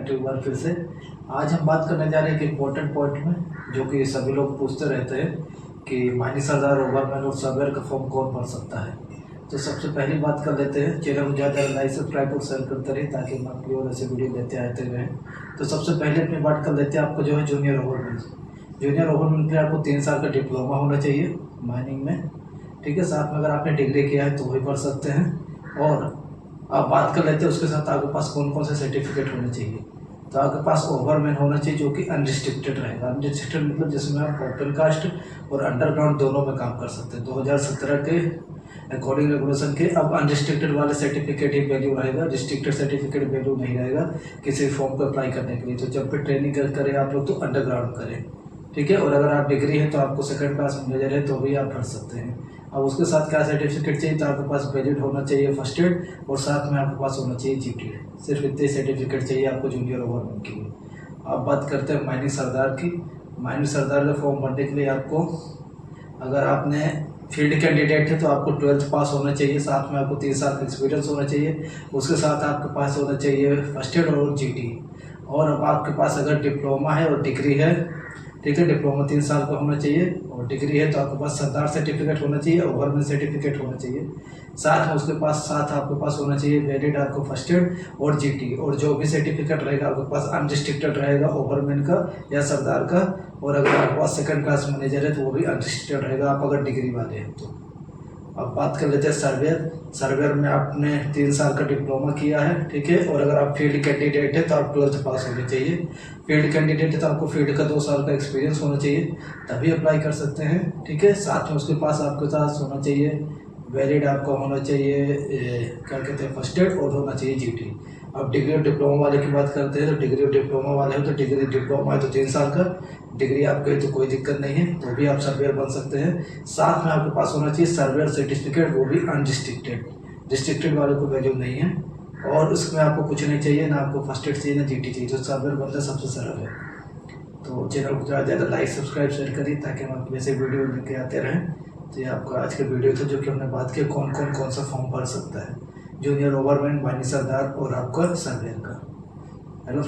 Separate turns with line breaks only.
Back to बार फिर से। आज हम बात करने जा रहे हैं एक इम्पोर्टेंट पॉइंट में, जो कि सभी लोग पूछते रहते हैं कि मानी सरदार, ओवरमैन और सर्वेयर का फॉर्म कौन भर सकता है। तो सबसे पहली बात कर लेते हैं, चैनल को ज़्यादा लाइक सब्सक्राइब और शेयर करते रहे ताकि हम आपकी और ऐसे वीडियो देते आते रहें। तो सबसे पहले अपनी बात कर लेते हैं, आपको जो है जूनियर ओवरमैन। जूनियर ओवरमैन के आपको 3 साल का डिप्लोमा होना चाहिए माइनिंग में, ठीक है। साथ में अगर आपने डिग्री किया है तो वही पढ़ सकते हैं। और आप बात कर लेते हैं उसके साथ आपके पास कौन कौन से सर्टिफिकेट होने चाहिए। तो आपके पास ओवरमैन होना चाहिए जो कि अनरिस्ट्रिक्टेड रहेगा। अनरिस्ट्रिक्टेड मतलब जिसमें आप ओपन कास्ट और अंडरग्राउंड दोनों में काम कर सकते हैं। 2017 के अकॉर्डिंग रेगुलेशन के अब अनरिस्ट्रिक्टेड वाले सर्टिफिकेट ही वैल्यू रहेगा, रिस्ट्रिक्टेड सर्टिफिकेट वैल्यू नहीं रहेगा किसी फॉर्म को अप्लाई करने के लिए। तो जब भी ट्रेनिंग करें आप लोग तो अंडरग्राउंड करें, ठीक है। और अगर आप डिग्री है तो आपको सेकंड क्लास में मेजर है तो भी आप भर सकते हैं। अब उसके साथ क्या सर्टिफिकेट चाहिए, तो आपके पास वैलिड होना चाहिए फर्स्ट एड और साथ में आपके पास होना चाहिए जीटी। सिर्फ इतने सर्टिफिकेट चाहिए आपको जूनियर ओवरमैन के लिए। अब बात करते हैं माइनिंग सरदार की। माइनिंग सरदार का फॉर्म भरने के लिए आपको, अगर आपने फील्ड कैंडिडेट है तो आपको 12th पास होना चाहिए, साथ में आपको 3 साल का एक्सपीरियंस होना चाहिए। उसके साथ आपके पास होना चाहिए फर्स्ट एड और जीटी। और अब आपके पास अगर डिप्लोमा है और डिग्री है, ठीक है, डिप्लोमा 3 साल का होना चाहिए और डिग्री है तो आपके पास सरदार सर्टिफिकेट होना चाहिए, ओवरमैन सर्टिफिकेट होना चाहिए। साथ में उसके पास आपके पास होना चाहिए वैलिड आपको फर्स्ट एड और जीटी। और जो भी सर्टिफिकेट रहेगा आपके पास अनरिस्ट्रिक्टेड रहेगा ओवरमैन का या सरदार का। और अगर आपके पास सेकंड क्लास मैनेजर है तो वो भी अनरिस्ट्रिक्टेड रहेगा, आप अगर डिग्री वाले हैं तो। अब बात कर लेते हैं सर्वेयर। सर्वेयर में आपने 3 साल का डिप्लोमा किया है, ठीक है। और अगर आप फील्ड कैंडिडेट है तो आप 12th पास होने चाहिए। फील्ड कैंडिडेट है तो आपको फील्ड का 2 साल का एक्सपीरियंस होना चाहिए, तभी अप्लाई कर सकते हैं, ठीक है। साथ में उसके पास आपके पास होना चाहिए वैलिड, आपका होना चाहिए क्या कहते हैं फर्स्ट एड और होना चाहिए जीटी। अब डिग्री और डिप्लोमा वाले की बात करते हैं, तो डिग्री और डिप्लोमा वाले हो तो डिग्री डिप्लोमा है तो 3 साल का, डिग्री आपके है तो कोई दिक्कत नहीं है, तो भी आप सर्वेयर बन सकते हैं। साथ में आपके पास होना चाहिए सर्वेयर सर्टिफिकेट, वो भी अनरिस्ट्रिक्टेड। रिस्ट्रिक्टेड वाले को वैल्यू नहीं है। और उसमें आपको कुछ नहीं चाहिए, ना आपको फर्स्ट एड चाहिए ना जीटी चाहिए, जो सर्वेयर बनना सबसे सरल है। तो चैनल को ज़्यादा लाइक सब्सक्राइब शेयर करिए ताकि हम आपके वैसे वीडियो लेके आते रहें। तो ये आपका आज का वीडियो था जो कि हमने बात की कौन सा फॉर्म भर सकता है, जूनियर ओवरमैन, माइनिंग सरदार और आपका सर्वेयर का। हेलो।